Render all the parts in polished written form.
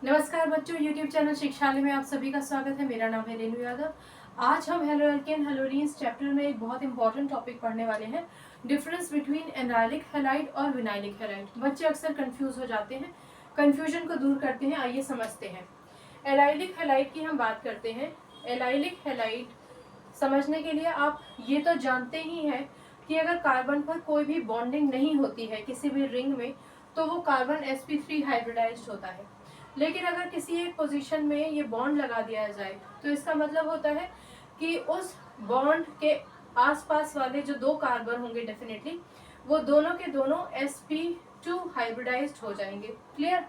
नमस्कार बच्चों, YouTube channel शिक्षालय में आप सभी का स्वागत है। मेरा नाम है रेनू यादव। आज हम हेलो एल्केन हेलोरीन्स चैप्टर में एक बहुत इंपॉर्टेंट टॉपिक पढ़ने वाले हैं, डिफरेंस बिटवीन एनाइलिक हैलाइड और विनाइलिक हैलाइड। बच्चे अक्सर कंफ्यूज हो जाते हैं, कंफ्यूजन को दूर करते हैं। आइए समझते हैं। एनाइलिक हैलाइड की हम बात करते हैं। एनाइलिक हैलाइड समझने के लिए आप ये तो जानते ही हैं कि अगर कार्बन पर कोई भी बॉन्डिंग नहीं होती है किसी भी रिंग में, तो वो कार्बन sp3 हाइब्रिडाइज्ड होता है। लेकिन अगर किसी एक पोजीशन में ये बॉन्ड लगा दिया जाए तो इसका मतलब होता है कि उस बॉन्ड के आसपास वाले जो दो कार्बन होंगे डेफिनेटली वो दोनों के दोनों sp2 हाइब्रिडाइज्ड हो जाएंगे। क्लियर?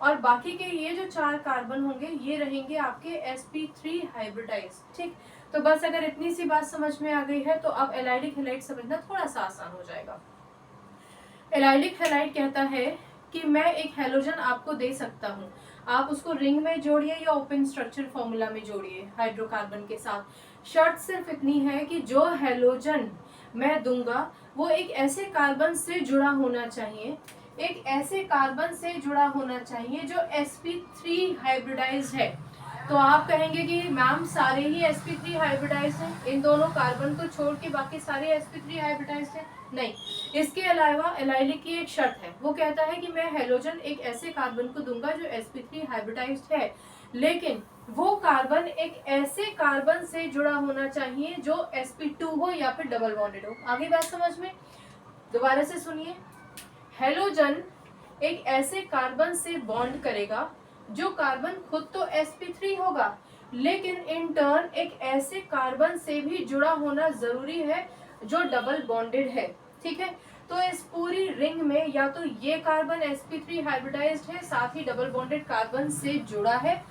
और बाकी के ये जो चार कार्बन होंगे ये रहेंगे आपके sp3 हाइब्रिडाइज्ड। ठीक, तो बस अगर इतनी सी बात समझ में आ गई है तो अब एलाइलिक हैलाइड समझना थोड़ा सा आसान हो जाएगा। एलाइलिक हैलाइड कहता है कि मैं एक हैलोजन आपको दे सकता हूँ, आप उसको रिंग में जोड़िए या ओपन स्ट्रक्चर फॉर्मूला में जोड़िए हाइड्रोकार्बन के साथ। शर्त सिर्फ इतनी है कि जो हैलोजन मैं दूंगा वो एक ऐसे कार्बन से जुड़ा होना चाहिए, एक ऐसे कार्बन से जुड़ा होना चाहिए जो sp3 हाइब्रिडाइज्ड है। तो आप कहेंगे कि मैम सारे ही sp3 हाइब्रिडाइज्ड हैं, इन दोनों कार्बन को छोड़ के बाकी सारे sp3 हाइब्रिडाइज्ड हैं? नहीं, इसके अलावा एलाइलिक की एक शर्त है। वो कहता है कि मैं हैलोजन एक ऐसे कार्बन को दूंगा जो sp3 हाइब्रिडाइज्ड है, लेकिन वो कार्बन एक ऐसे कार्बन से जुड़ा होना चाहिए जो sp2 हो या फिर डबल बॉन्डेड हो। आगे बात समझ में? दोबारा से सुनिए। हैलोजन एक ऐसे कार्बन से बॉन्ड करेगा जो कार्बन खुद तो sp3 होगा, लेकिन इन टर्न एक ऐसे कार्बन से भी जुड़ा होना जरूरी है जो डबल बॉन्डेड है। ठीक है, तो इस पूरी रिंग में या तो ये कार्बन sp3 हाइब्रिडाइज्ड है साथ ही डबल बॉन्डेड कार्बन से जुड़ा है,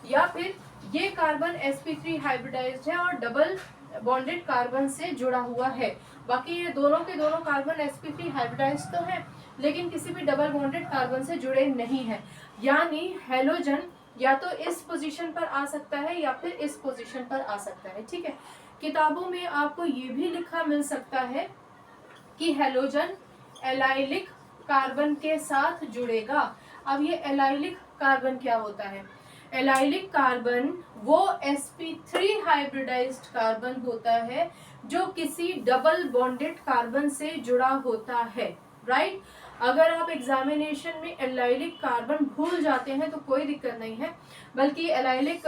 या फिर ये कार्बन sp3 हाइब्रिडाइज्ड है और डबल बॉन्डेड कार्बन से जुड़ा हुआ है। बाकी ये दोनों के दोनों कार्बन sp3 हाइब्रिडाइज्ड तो है लेकिन किसी भी डबल बॉन्डेड कार्बन से जुड़े नहीं है। यानी हैलोजन या तो इस पोजीशन पर आ सकता है या फिर इस पोजीशन पर आ सकता है। ठीक है, किताबों में आपको ये भी लिखा मिल सकता है कि हैलोजन एलाइलिक कार्बन के साथ जुड़ेगा। अब ये एलाइलिक कार्बन क्या होता है? एलाइलिक कार्बन वो sp3 हाइब्रिडाइज्ड कार्बन होता है जो किसी डबल बॉन्डेड कार्बन से जुड़ा होता है। राइट? अगर आप एग्जामिनेशन में एलाइलिक कार्बन भूल जाते हैं तो कोई दिक्कत नहीं है, बल्कि एलाइलिक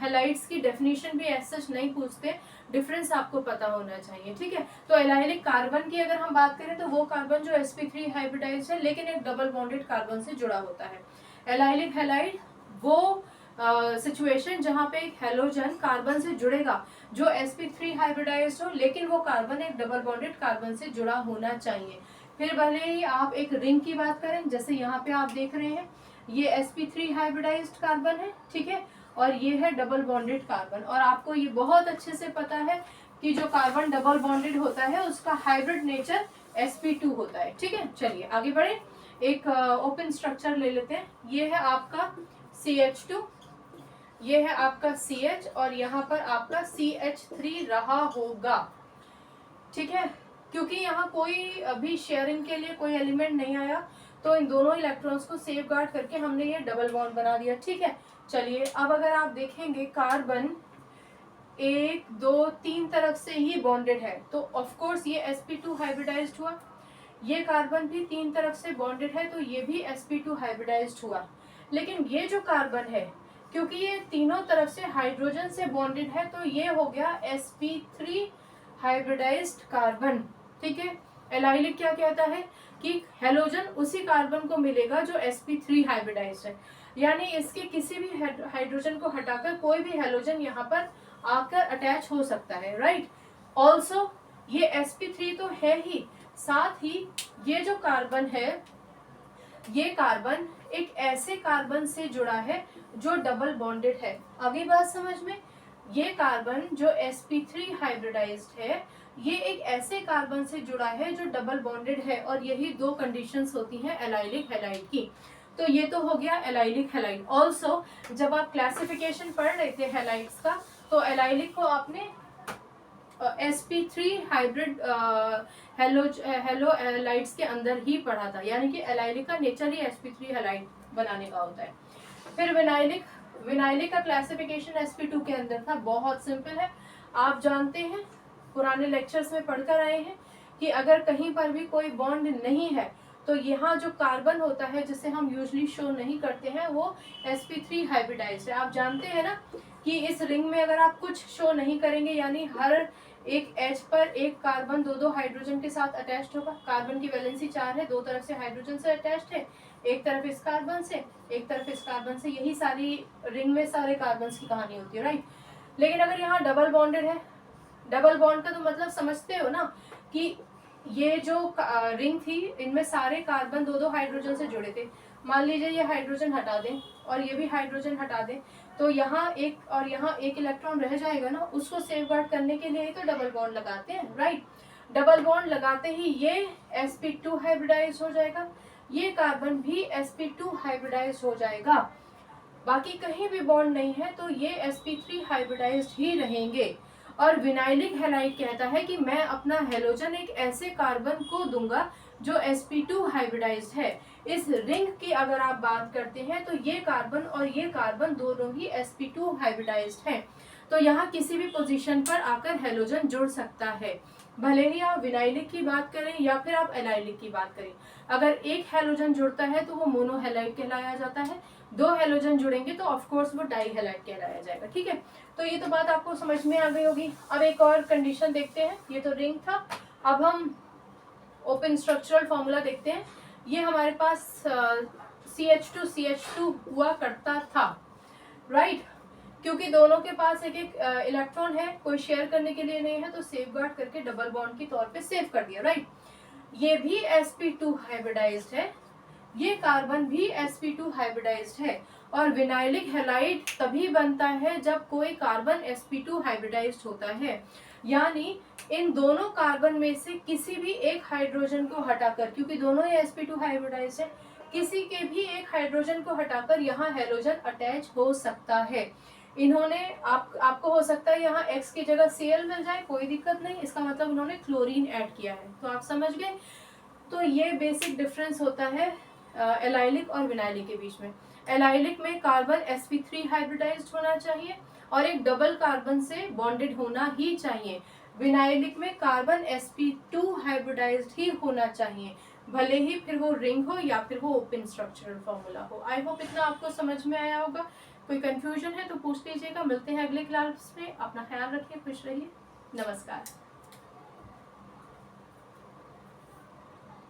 हैलाइड्स की डेफिनेशन भी ऐसा नहीं पूछते, डिफरेंस आपको पता होना चाहिए। ठीक है, तो एलाइलिक कार्बन की अगर हम बात करें तो वो कार्बन जो sp3 हाइब्रिडाइज्ड है लेकिन एक डबल बॉन्डेड कार्बन से जुड़ा होता है। एलाइलिक हैलाइड वो सिचुएशन जहां पे एक हैलोजन कार्बन से जुड़ेगा जो sp3 हाइब्रिडाइज्ड हो लेकिन वो कार्बन एक डबल बॉन्डेड कार्बन से जुड़ा होना चाहिए। फिर भले ही आप एक रिंग की बात करें, जैसे यहाँ पे आप देख रहे हैं ये sp3 हाइब्रिडाइज्ड कार्बन है, ठीक है, और ये है डबल बॉन्डेड कार्बन। और आपको ये बहुत अच्छे से पता है कि जो कार्बन डबल बॉन्डेड होता है उसका हाइब्रिड नेचर sp2 होता है। ठीक है, चलिए आगे बढ़े। एक ओपन स्ट्रक्चर ले लेते हैं। ये है आपका CH2, ये है आपका CH और यहाँ पर आपका CH3 रहा होगा। ठीक है, क्योंकि यहाँ कोई अभी शेयरिंग के लिए कोई एलिमेंट नहीं आया तो इन दोनों इलेक्ट्रॉन्स को सेफ गार्ड करके हमने ये डबल बॉन्ड बना दिया। ठीक है, चलिए अब अगर आप देखेंगे कार्बन 1 2 3 तरफ से ही बॉन्डेड है तो ऑफ कोर्स ये sp2 हाइब्रिडाइज्ड हुआ। ये कार्बन भी 3 तरफ से बॉन्डेड है तो ये भी sp2 हाइब्रिडाइज्ड हुआ। लेकिन ये जो कार्बन है क्योंकि ये तीनों तरफ से हाइड्रोजन से बॉन्डेड है तो ये हो गया sp3 हाइब्रिडाइज्ड कार्बन। ठीक है, एलाइलिक क्या कहता है कि हैलोजन उसी कार्बन को मिलेगा जो sp3 हाइब्रिडाइज्ड है, यानी इसके किसी भी हाइड्रोजन को हटाकर कोई भी हैलोजन यहाँ पर आकर अटैच हो सकता है। राइट? ऑल्सो ये sp3 तो है ही, साथ ही ये जो कार्बन है ये कार्बन एक ऐसे कार्बन से जुड़ा है जो डबल बॉन्डेड है। अगली बात समझ में? ये कार्बन जो sp3 हाइब्रिडाइज्ड है ये एक ऐसे कार्बन से जुड़ा है जो डबल बॉन्डेड है और यही दो कंडीशंस होती हैं एलाइलिक हैलाइड की। तो ये तो हो गया एलाइलिक हैलाइड। ऑल्सो जब आप क्लासिफिकेशन पढ़ रहे थे हैलाइड्स का तो एलाइलिक को आपने sp3 हाइब्रिड हेलोलाइट्स के अंदर ही पढ़ा था, यानी कि एलाइलिक का नेचर ही sp3 हेलाइट बनाने का होता है। फिर विनाइलिक का क्लासिफिकेशन sp2 के अंदर था। बहुत सिंपल है, आप जानते हैं, पुराने लेक्चर्स में पढ़कर आए हैं कि अगर कहीं पर भी कोई बॉन्ड नहीं है तो यहाँ जो कार्बन होता है जिसे हम यूजली शो नहीं करते हैं वो sp3 हाइब्रिडाइज्ड है। आप जानते हैं ना कि इस रिंग में अगर आप कुछ शो नहीं करेंगे, यानी हर एक एच पर एक कार्बन दो हाइड्रोजन के साथ अटैच्ड होगा। कार्बन की वैलेंसी 4 है, दो तरफ से हाइड्रोजन से अटैच्ड है, एक तरफ इस कार्बन से, एक तरफ इस कार्बन से। यही सारी रिंग में सारे कार्बन की कहानी होती है, राइट। लेकिन अगर यहाँ डबल बॉन्डेड है, डबल बॉन्ड का तो मतलब समझते हो ना कि ये जो रिंग थी इनमें सारे कार्बन दो हाइड्रोजन से जुड़े थे। मान लीजिए ये हाइड्रोजन हटा दें और ये भी हाइड्रोजन हटा दें, तो यहाँ एक और यहाँ एक इलेक्ट्रॉन रह जाएगा ना, उसको सेफगार्ड करने के लिए ही तो डबल बॉन्ड लगाते हैं, राइट। डबल बॉन्ड लगाते ही ये sp2 हाइब्रिडाइज हो जाएगा, ये कार्बन भी sp2 हाइब्रिडाइज हो जाएगा। बाकी कहीं भी बॉन्ड नहीं है तो ये sp3 हाइब्रिडाइज्ड ही रहेंगे। और विनाइलिक हैलाइड कहता है कि मैं अपना हेलोजन एक ऐसे कार्बन को दूंगा जो sp2 हाइब्रिडाइज्ड है। इस रिंग की अगर आप बात करते हैं तो ये कार्बन और ये कार्बन दोनों ही sp2 हाइब्रिडाइज्ड हैं। तो यहाँ किसी भी पोजीशन पर आकर हेलोजन जुड़ सकता है, भले ही आप विनाइलिक की बात करें या फिर आप एलाइलिक की बात करें। अगर एक हेलोजन जुड़ता है तो वो मोनोहेलाइड कहलाया जाता है, दो हेलोजन जुड़ेंगे तो ऑफ कोर्स वो डाई हेलाइड कहलाया जाएगा, ठीक है। तो ये तो बात आपको समझ में आ गई होगी। अब एक और कंडीशन देखते हैं, ये तो रिंग था, अब हम ओपन स्ट्रक्चरल फॉर्मूला देखते हैं। ये हमारे पास CH2 हुआ करता था, राइट। क्योंकि दोनों के पास एक एक इलेक्ट्रॉन है, कोई शेयर करने के लिए नहीं है, तो सेफगार्ड करके डबल बॉन्ड के तौर पे सेव कर दिया, राइट। ये भी sp2 हाइब्रिडाइज्ड है, ये कार्बन भी sp2 हाइब्रिडाइज्ड है। और विनाइलिक हैलाइड तभी बनता है जब कोई कार्बन sp2 हाइब्रिडाइज्ड होता है, यानी इन दोनों कार्बन में से किसी भी एक हाइड्रोजन को हटाकर, क्योंकि दोनों ही sp2 हाइब्रिडाइज्ड है, किसी के भी एक हाइड्रोजन को हटाकर यहाँ हेलोजन अटैच हो सकता है। इन्होंने आपको हो सकता है यहाँ X की जगह Cl मिल जाए, कोई दिक्कत नहीं, इसका मतलब इन्होंने क्लोरीन ऐड किया है, तो आप समझ गए। तो ये बेसिक डिफरेंस होता है एलाइलिक और विनाइलिक के बीच में। एलाइलिक में कार्बन sp3 हाइब्रिडाइज्ड होना चाहिए और एक डबल कार्बन से बॉन्डेड होना ही चाहिए। विनाइलिक में कार्बन sp2 हाइब्रिडाइज्ड ही होना चाहिए, भले ही फिर वो रिंग हो या फिर वो ओपन स्ट्रक्चरल फॉर्मूला हो। आई होप इतना आपको समझ में आया होगा। कोई कंफ्यूजन है तो पूछ लीजिएगा। मिलते हैं अगले क्लास में, अपना ख्याल रखिए, खुश रहिए, नमस्कार।